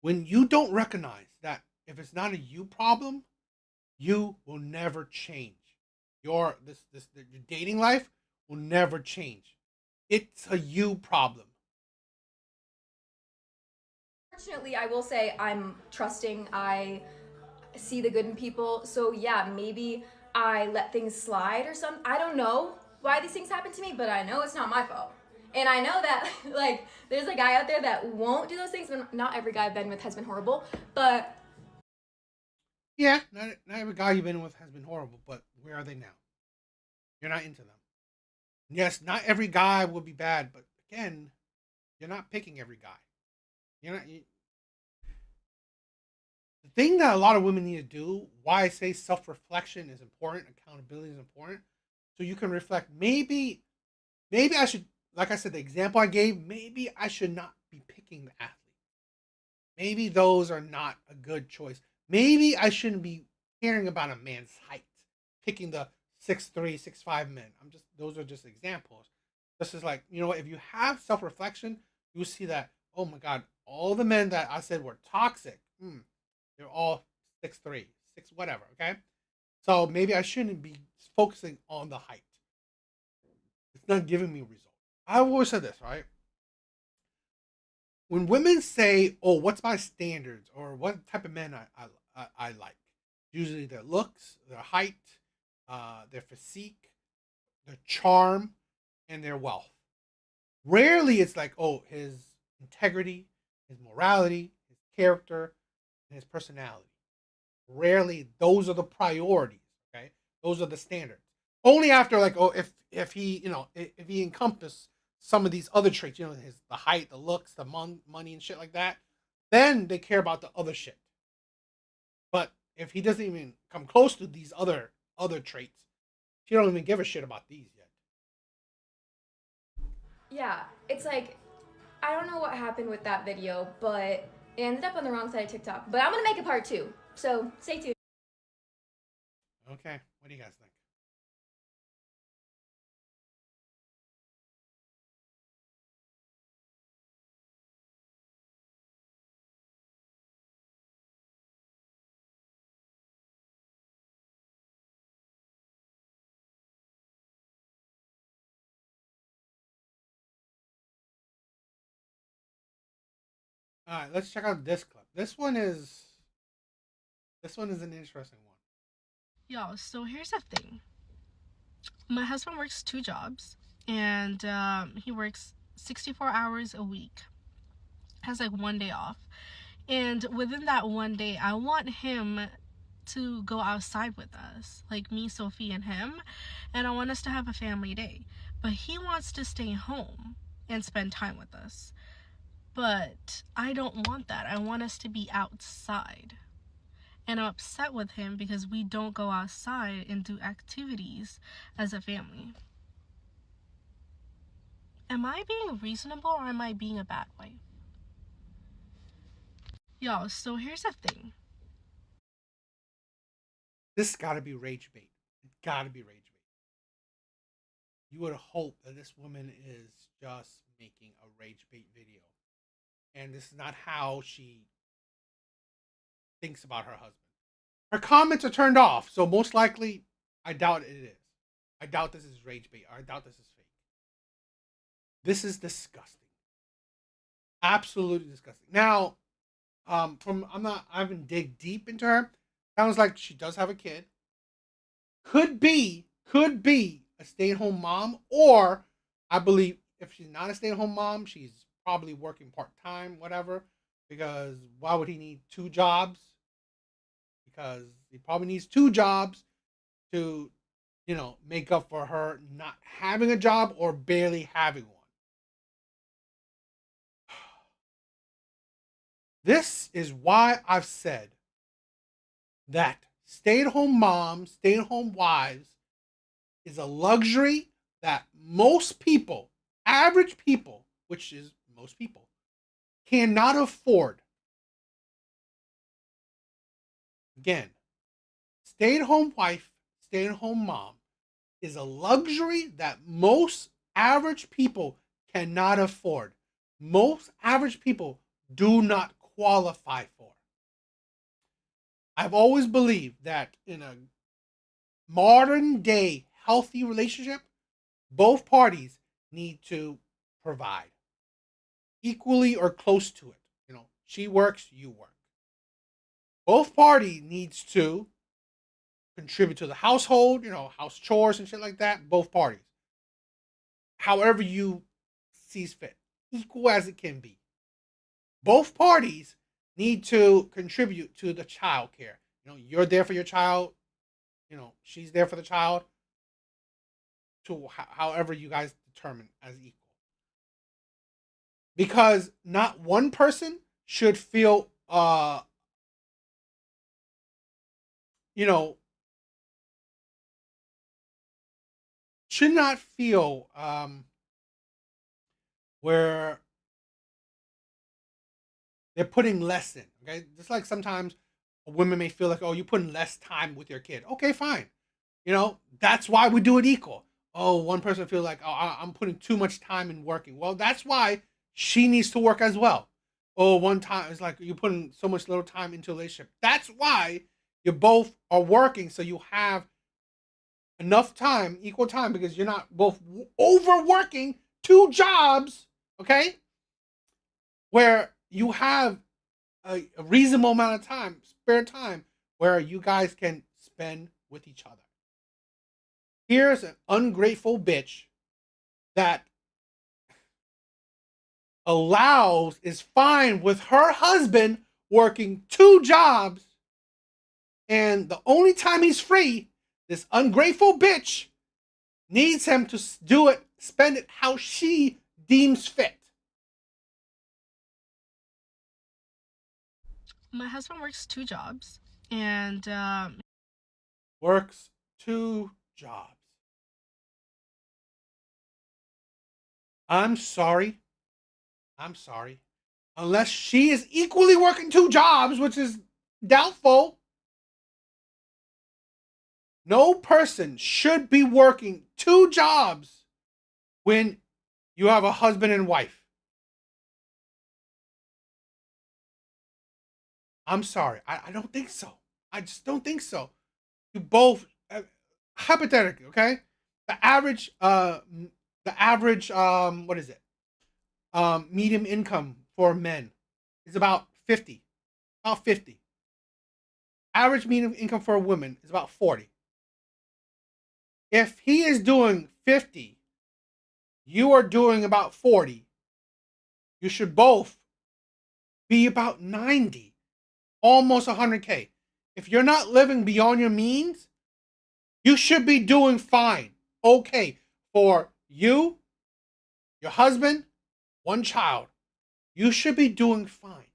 When you don't recognize that if it's not a you problem, you will never change. Your dating life will never change. It's a you problem. Fortunately, I will say I'm trusting. I see the good in people. So yeah, maybe I let things slide or something. I don't know why these things happen to me, but I know it's not my fault. And I know that like there's a guy out there that won't do those things. Not every guy I've been with has been horrible, but Yeah, not every guy you've been with has been horrible, but where are they now? You're not into them. Yes, not every guy will be bad, but again, you're not picking every guy. You're not. The thing that a lot of women need to do, why I say self reflection is important, accountability is important, so you can reflect. Maybe I should, like I said, the example I gave, maybe I should not be picking the athlete. Maybe those are not a good choice. Maybe I shouldn't be caring about a man's height, picking the 6'3", 6'5" men. Those are just examples. This is like, you know what, if you have self reflection, you will see that, oh my God, all the men that I said were toxic, they're all 6'3", 6 whatever, okay? So maybe I shouldn't be focusing on the height. It's not giving me results. I've always said this, right? When women say, "Oh, what's my standards?" or "What type of men I like," usually their looks, their height, their physique, their charm, and their wealth. Rarely it's like, "Oh, his integrity, his morality, his character, and his personality." Rarely those are the priorities. Okay, those are the standards. Only after like, oh, if he if he encompass some of these other traits, his the height, the looks, the money and shit like that, then they care about the other shit. But if he doesn't even come close to these other traits, she don't even give a shit about these yet. yeah, it's like I don't know what happened with that video, but it ended up on the wrong side of TikTok. But I'm gonna make a part two, so stay tuned. Okay, what do you guys think? All right, let's check out this clip. This one is an interesting one. Yo, so here's the thing. My husband works 2 jobs, and he works 64 hours a week. Has like 1 day off. And within that 1 day, I want him to go outside with us, like me, Sophie, and him. And I want us to have a family day. But he wants to stay home and spend time with us. But I don't want that. I want us to be outside. And I'm upset with him because we don't go outside and do activities as a family. Am I being reasonable or am I being a bad wife? Yo, so here's the thing. This got to be rage bait. It got to be rage bait. You would hope that this woman is just making a rage bait video. And this is not how she thinks about her husband. Her comments are turned off, so most likely, I doubt it is. I doubt this is rage bait. I doubt this is fake. This is disgusting. Absolutely disgusting. Now, I haven't dig deep into her. Sounds like she does have a kid. Could be a stay-at-home mom, or I believe if she's not a stay-at-home mom, she's probably working part-time, whatever. Because why would he need 2 jobs? Because he probably needs 2 jobs to, make up for her not having a job or barely having one. This is why I've said that stay-at-home moms, stay-at-home wives is a luxury that most people, average people, which is most people, cannot afford. Again, stay-at-home wife, stay-at-home mom is a luxury that most average people cannot afford. Most average people do not qualify for. I've always believed that in a modern day healthy relationship, both parties need to provide equally or close to it. She works, you work. Both party needs to contribute to the household, house chores and shit like that. Both parties, however you sees fit, equal as it can be. Both parties need to contribute to the child care. You're there for your child. She's there for the child. To however you guys determine as equal. Because not one person should feel, you know, should not feel where they're putting less in. Okay, just like sometimes women may feel like, oh, you're putting less time with your kid. Okay, fine. That's why we do it equal. Oh, one person feels like, oh, I'm putting too much time in working. Well, that's why she needs to work as well. Oh, one time it's like you're putting so much little time into a relationship. That's why you both are working, so you have enough time, equal time, because you're not both overworking two jobs. Okay, where you have a reasonable amount of time, spare time, where you guys can spend with each other. Here's an ungrateful bitch that is fine with her husband working two jobs, and the only time he's free, this ungrateful bitch needs him to do it, spend it how she deems fit. My husband works two jobs, and Works two jobs. I'm sorry. I'm sorry. Unless she is equally working two jobs, which is doubtful, no person should be working two jobs when you have a husband and wife. I'm sorry. I don't think so. I just don't think so. You both, hypothetically, okay? What is it? Medium income for men is about 50. About 50. Average medium income for a woman is about 40. If he is doing 50, you are doing about 40. You should both be about 90, almost 100K. If you're not living beyond your means, you should be doing fine. Okay, for you, your husband, one child, you should be doing fine.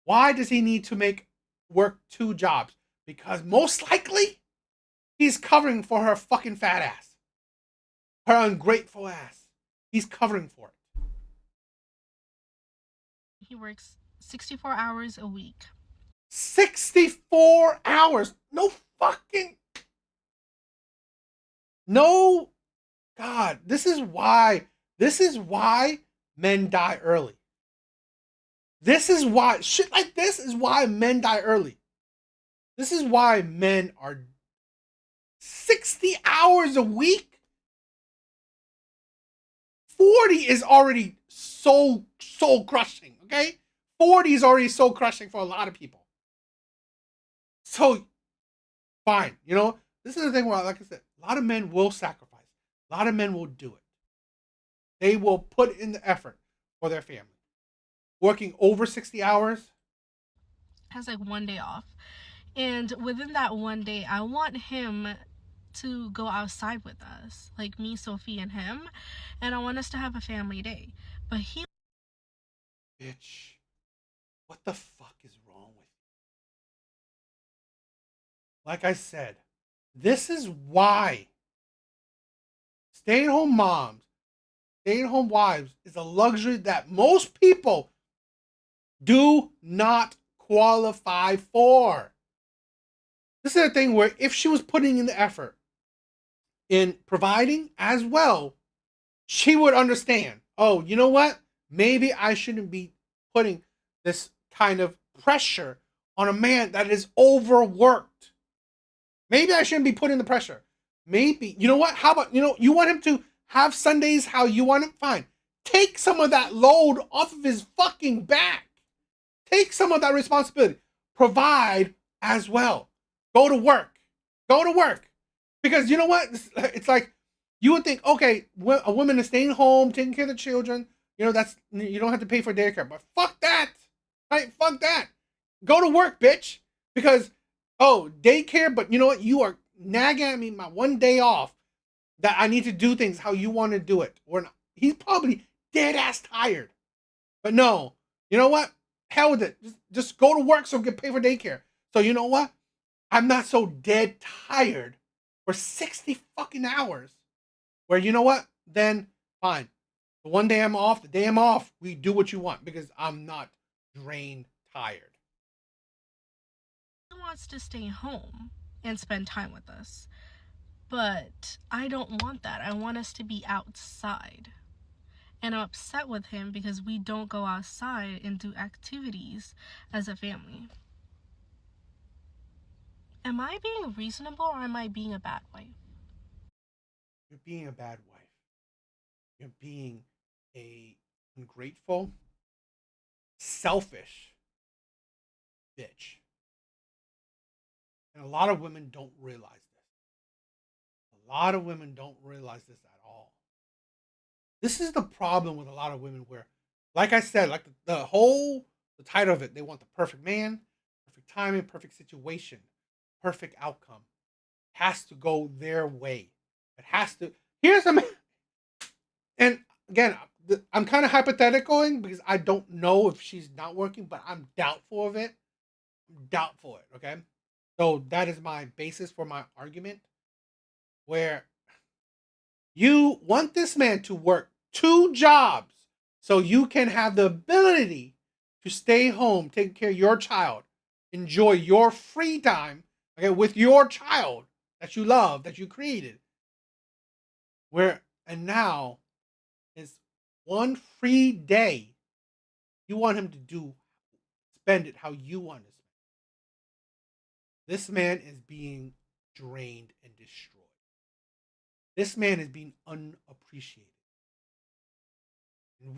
Why does he need to work two jobs? Because most likely, he's covering for her fucking fat ass. Her ungrateful ass. He's covering for it. he works 64 hours a week. 64 hours. No fucking. No. God, this is why men die early. This is why shit like this is why men die early. This is why men are 60 hours a week. 40 is already soul crushing, okay? 40 is already soul crushing for a lot of people. So, fine. This is the thing where, like I said, a lot of men will sacrifice. A lot of men will do it. They will put in the effort for their family. Working over 60 hours. Has like one day off. And within that one day, I want him to go outside with us, like me, Sophie, and him. And I want us to have a family day. But he. Bitch, what the fuck is wrong with you? Like I said, this is why stay-at-home moms, stay-at-home wives is a luxury that most people do not qualify for. This is a thing where if she was putting in the effort in providing as well, she would understand. Oh, you know what? Maybe I shouldn't be putting this kind of pressure on a man that is overworked. Maybe I shouldn't be putting the pressure. Maybe, you know what? How about, you want him to have Sundays how you want him? Fine. Take some of that load off of his fucking back. Take some of that responsibility. Provide as well. Go to work. Go to work. Because you know what? It's like you would think, okay, a woman is staying home, taking care of the children. That's you don't have to pay for daycare. But fuck that. Right? Fuck that. Go to work, bitch. Because daycare, but you know what? You are nagging at me my one day off that I need to do things how you want to do it. Or not. He's probably dead ass tired. But no, you know what? Hell with it. Just go to work so we can pay for daycare. So you know what? I'm not so dead tired for 60 fucking hours. Where you know what? Then fine. The one day I'm off, the day I'm off, we do what you want because I'm not drained tired. He wants to stay home and spend time with us. But I don't want that. I want us to be outside. And I'm upset with him because we don't go outside and do activities as a family. Am I being reasonable or am I being a bad wife? You're being a bad wife. You're being a ungrateful, selfish bitch. And a lot of women don't realize this. A lot of women don't realize this at all. This is the problem with a lot of women where, like I said, like the title of it, they want the perfect man, perfect timing, perfect situation, perfect outcome. It has to go their way. It has to. Here's a man. And again, I'm kind of hypotheticaling because I don't know if she's not working, but I'm doubtful of it. I'm doubtful of it. Okay. So that is my basis for my argument where you want this man to work 2 jobs so you can have the ability to stay home, take care of your child, enjoy your free time, okay, with your child that you love, that you created. And now is one free day you want him to spend it how you want to spend it. This man is being drained and destroyed. This man is being unappreciated. And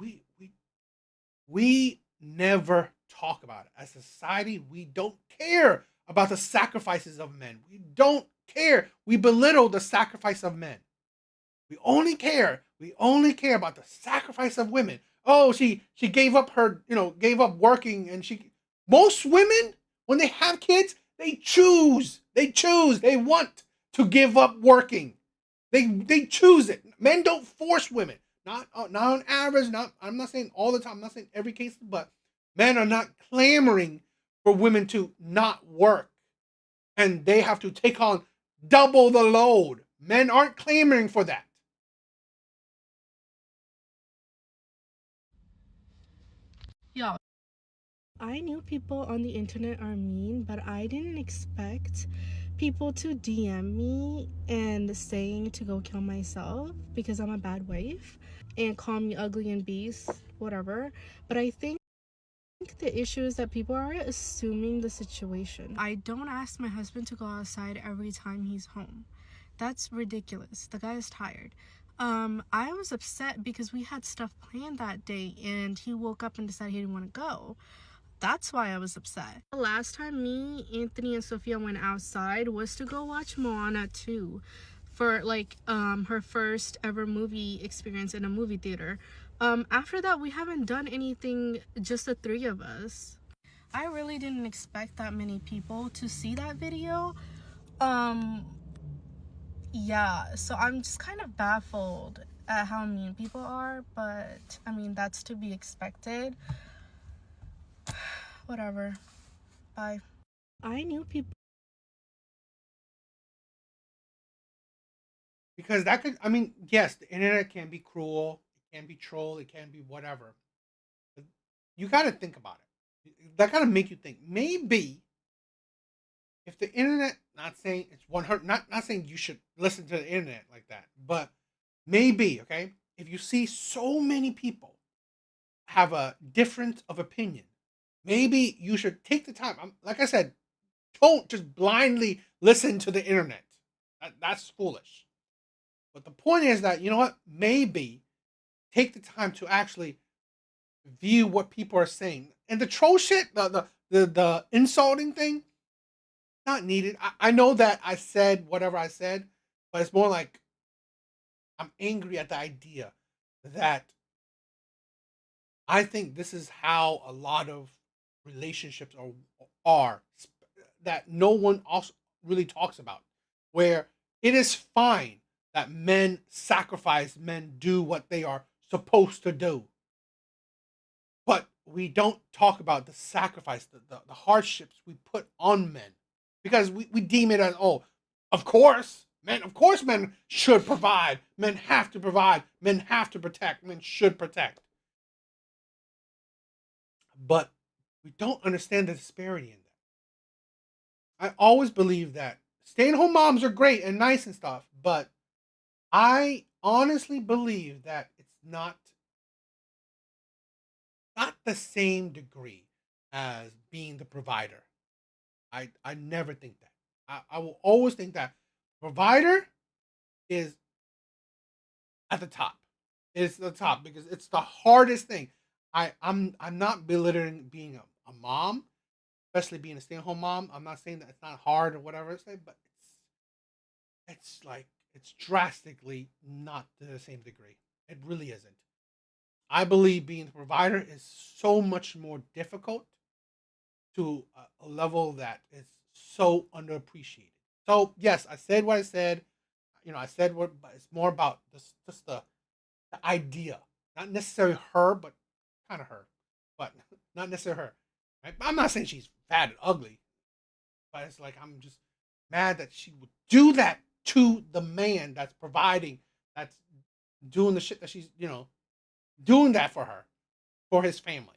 we never talk about it. As a society, we don't care about the sacrifices of men. We don't care. We belittle the sacrifice of men. We only care about the sacrifice of women. Oh, she gave up gave up working, and most women, when they have kids, they want to give up working. They choose it. Men don't force women. Not on average. I'm not saying all the time. I'm not saying every case, but men are not clamoring for women to not work, and they have to take on double the load. Men aren't clamoring for that. Y'all, I knew people on the internet are mean, but I didn't expect people to DM me and saying to go kill myself because I'm a bad wife and call me ugly and beast, whatever. But I think the issue is that people are assuming the situation. I don't ask my husband to go outside every time he's home. That's ridiculous. The guy is tired. I was upset because we had stuff planned that day and he woke up and decided he didn't want to go. That's why I was upset. The last time me, Anthony, and Sophia went outside was to go watch Moana 2 for her first ever movie experience in a movie theater. After that, we haven't done anything, just the 3 of us. I really didn't expect that many people to see that video. Yeah, so I'm just kind of baffled at how mean people are, but I mean, that's to be expected. Whatever. Bye. I knew people. Because that could, yes, the internet can be cruel, it can be troll, it can be whatever. But you got to think about it. That got to make you think. Maybe if the internet, not saying it's 100, not saying you should listen to the internet like that, but maybe, okay, if you see so many people have a difference of opinion, maybe you should take the time. Like I said, don't just blindly listen to the internet. That's foolish. But the point is that, you know what? Maybe take the time to actually view what people are saying. And the troll shit, the insulting thing, not needed. I know that I said whatever I said, but it's more like I'm angry at the idea that I think this is how a lot of relationships are that no one else really talks about, where it is fine that men sacrifice, men do what they are supposed to do, but we don't talk about the sacrifice, the hardships we put on men, because we deem it as, oh, of course men should provide, men have to provide, men have to protect, men should protect. But we don't understand the disparity in that. I always believe that stay-at-home moms are great and nice and stuff, but I honestly believe that it's not the same degree as being the provider. I never think that. I will always think that provider is at the top. It's the top because it's the hardest thing. I'm not belittling being a mom, especially being a stay-at-home mom. I'm not saying that it's not hard or whatever it's like, but it's like it's drastically not to the same degree. It really isn't. I believe being the provider is so much more difficult to a level that is so underappreciated. So yes, I said what I said. You know, I said what, but it's more about this, just the idea, not necessarily her, but kind of her, but not necessarily her. Right? I'm not saying she's fat and ugly, but it's like I'm just mad that she would do that to the man that's providing, that's doing the shit that she's, doing that for her, for his family.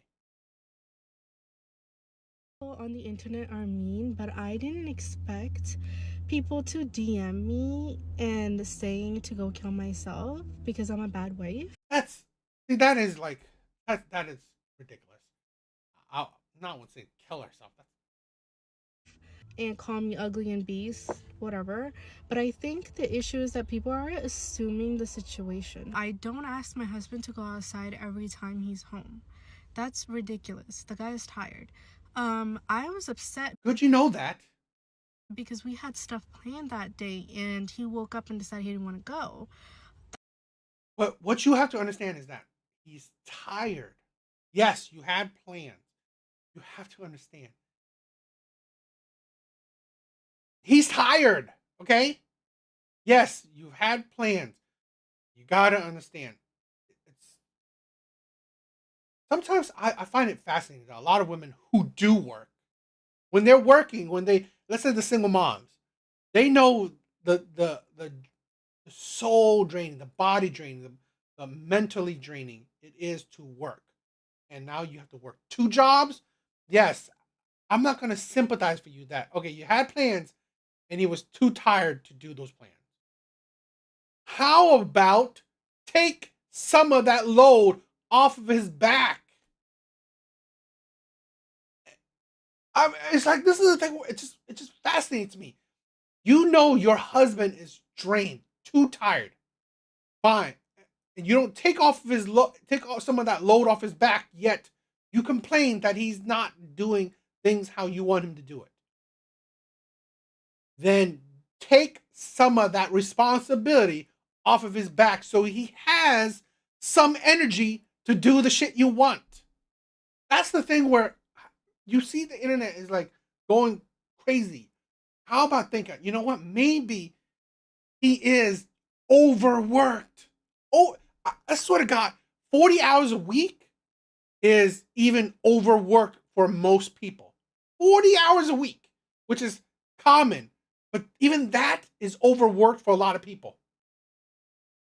On the internet are mean, but I didn't expect people to DM me and saying to go kill myself because I'm a bad wife. That's see, that is like that is ridiculous. I'll not want to say kill herself. And call me ugly and beast, whatever. But I think the issue is that people are assuming the situation. I don't ask my husband to go outside every time he's home. That's ridiculous. The guy is tired. I was upset Good, you know that. because we had stuff planned that day and he woke up and decided he didn't want to go. But what you have to understand is that he's tired. Yes, you had plans. You have to understand. He's tired, okay? Yes, you've had plans. You gotta understand. It's sometimes I find it fascinating that a lot of women who do work, when they're working, when they, let's say the single moms, they know the soul draining, the body draining, the mentally draining it is to work. And now you have to work two jobs. Yes, I'm not gonna sympathize for you that okay, you had plans and he was too tired to do those plans. How about take some of that load off of his back? It's like this is the thing. It just fascinates me. You know your husband is drained, too tired. Fine, and you don't take off some of that load off his back. Yet you complain that he's not doing things how you want him to do it. Then take some of that responsibility off of his back so he has some energy to do the shit you want. That's the thing where you see the internet is like going crazy. How about thinking, you know what? Maybe he is overworked. Oh, I swear to God, 40 hours a week is even overworked for most people. 40 hours a week, which is common, but even that is overworked for a lot of people.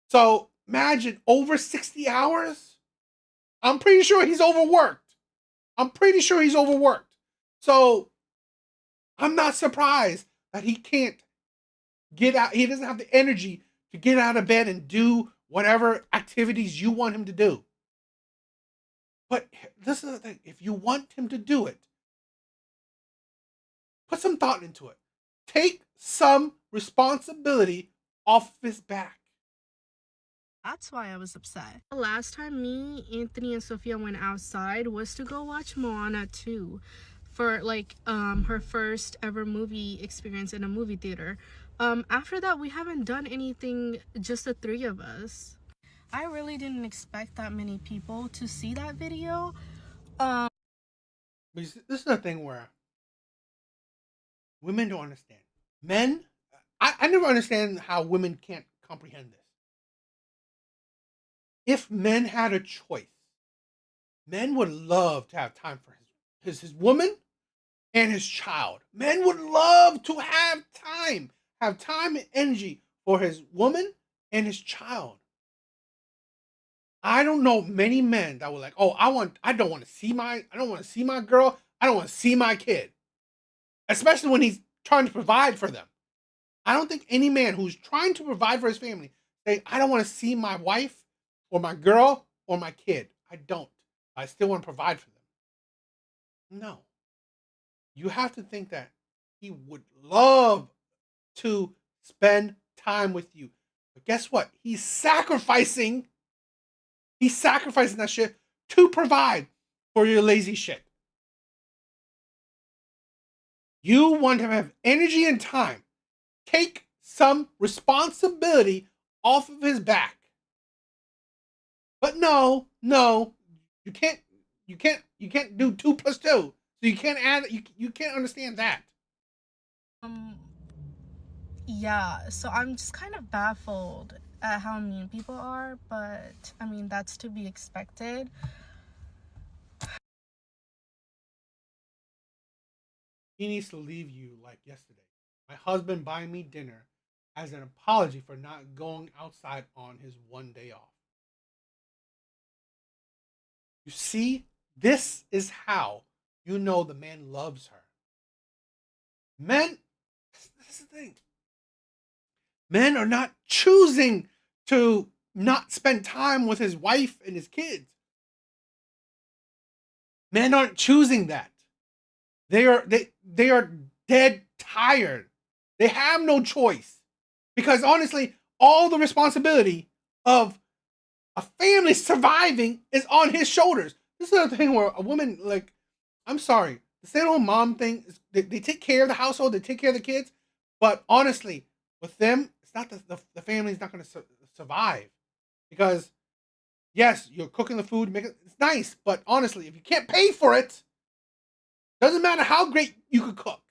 So imagine over 60 hours. I'm pretty sure he's overworked. I'm pretty sure he's overworked. So I'm not surprised that he can't get out. He doesn't have the energy to get out of bed and do whatever activities you want him to do. But this is the thing. If you want him to do it, put some thought into it. Take some responsibility off his back. That's why I was upset. The last time me, Anthony, and Sophia went outside was to go watch Moana 2 for like her first ever movie experience in a movie theater. After that, we haven't done anything, just the three of us. I really didn't expect that many people to see that video. This is the thing where women don't understand. Men, I never understand how women can't comprehend this. If men had a choice, men would love to have time for his woman and his child. Men would love to have time and energy for his woman and his child. I don't know many men that were like, "Oh, I don't want to see my girl. I don't want to see my kid." Especially when he's trying to provide for them. I don't think any man who's trying to provide for his family say, "I don't want to see my wife or my girl or my kid." I don't. I still want to provide for them. No. You have to think that he would love to spend time with you. But guess what? He's sacrificing that shit to provide for your lazy shit. You want to have energy and time. Take some responsibility off of his back. But no, you can't do 2 plus 2. So you can't add. You can't understand that. Yeah, so I'm just kind of baffled at how mean people are, but I mean, that's to be expected. He needs to leave you like yesterday. My husband buying me dinner as an apology for not going outside on his one day off. You see, this is how you know the man loves her. Men, this is the thing. Men are not choosing to not spend time with his wife and his kids. Men aren't choosing that. They are dead tired. They have no choice. Because honestly, all the responsibility of a family surviving is on his shoulders. This is the thing where a woman, like, I'm sorry, the stay-at-home mom thing, they take care of the household, they take care of the kids, but honestly, with them, it's not the family's not going to survive. Because, yes, you're cooking the food, it's nice, but honestly, if you can't pay for it, doesn't matter how great you could cook.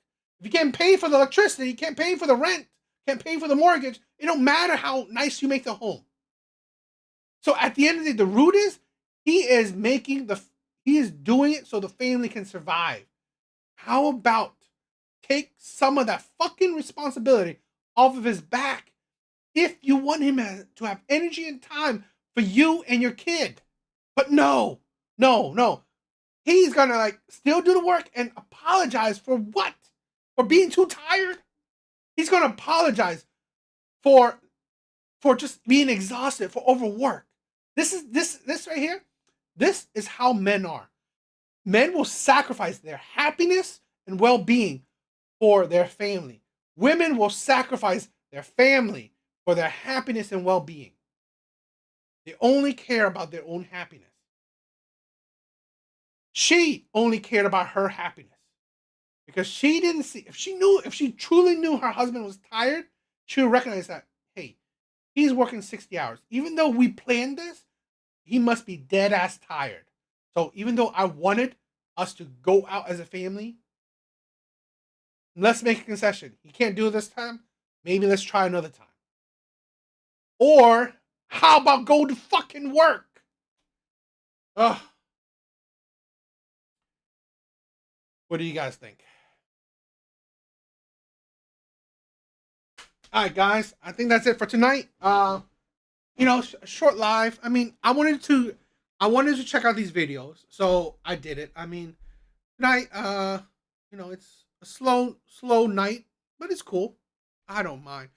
If you can't pay for the electricity, you can't pay for the rent, can't pay for the mortgage, it don't matter how nice you make the home. So at the end of the day, the root is he is doing it so the family can survive. How about take some of that fucking responsibility off of his back if you want him to have energy and time for you and your kid? But no. He's gonna like still do the work and apologize for what? For being too tired? He's gonna apologize for just being exhausted, for overwork. This right here. This is how men are. Men will sacrifice their happiness and well-being for their family. Women will sacrifice their family for their happiness and well-being. They only care about their own happiness. She only cared about her happiness because she didn't see, if she truly knew her husband was tired, she would recognize that, hey, he's working 60 hours. Even though we planned this, he must be dead ass tired. So even though I wanted us to go out as a family, let's make a concession. He can't do it this time. Maybe let's try another time. Or how about go to fucking work? Ugh. What do you guys think? All right, guys. I think that's it for tonight. Short live. I mean, I wanted to check out these videos, so I did it. I mean, tonight, it's a slow night, but it's cool. I don't mind.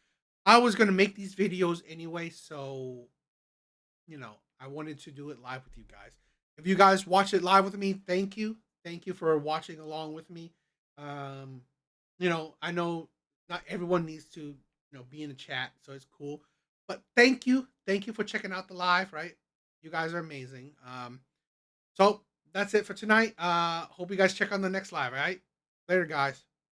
I was gonna make these videos anyway, so I wanted to do it live with you guys. If you guys watch it live with me, thank you. Thank you for watching along with me. Um, I know not everyone needs to, be in the chat, so it's cool. But thank you. Thank you for checking out the live, right? You guys are amazing. So that's it for tonight. Hope you guys check on the next live, all right? Later, guys.